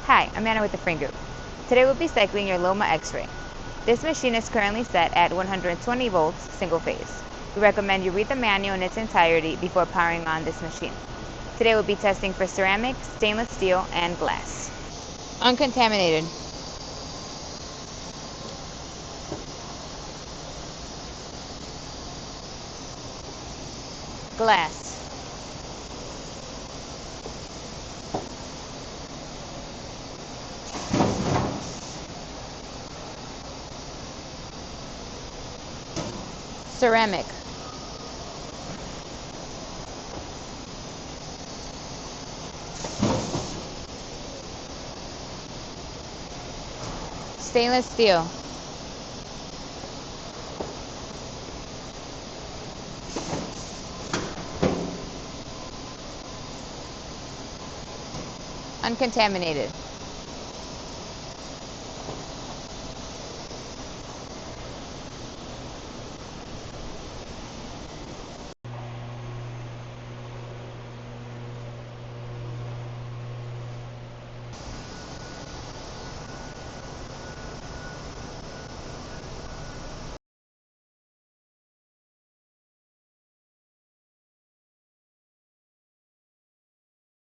Hi, I'm Anna with the Frain Group. Today we'll be cycling your LOMA X5. This machine is currently set at 120 volts single phase. We recommend you read the manual in its entirety before powering on this machine. Today we'll be testing for ceramic, stainless steel, and glass. Uncontaminated. Glass. Ceramic. Stainless steel. Uncontaminated.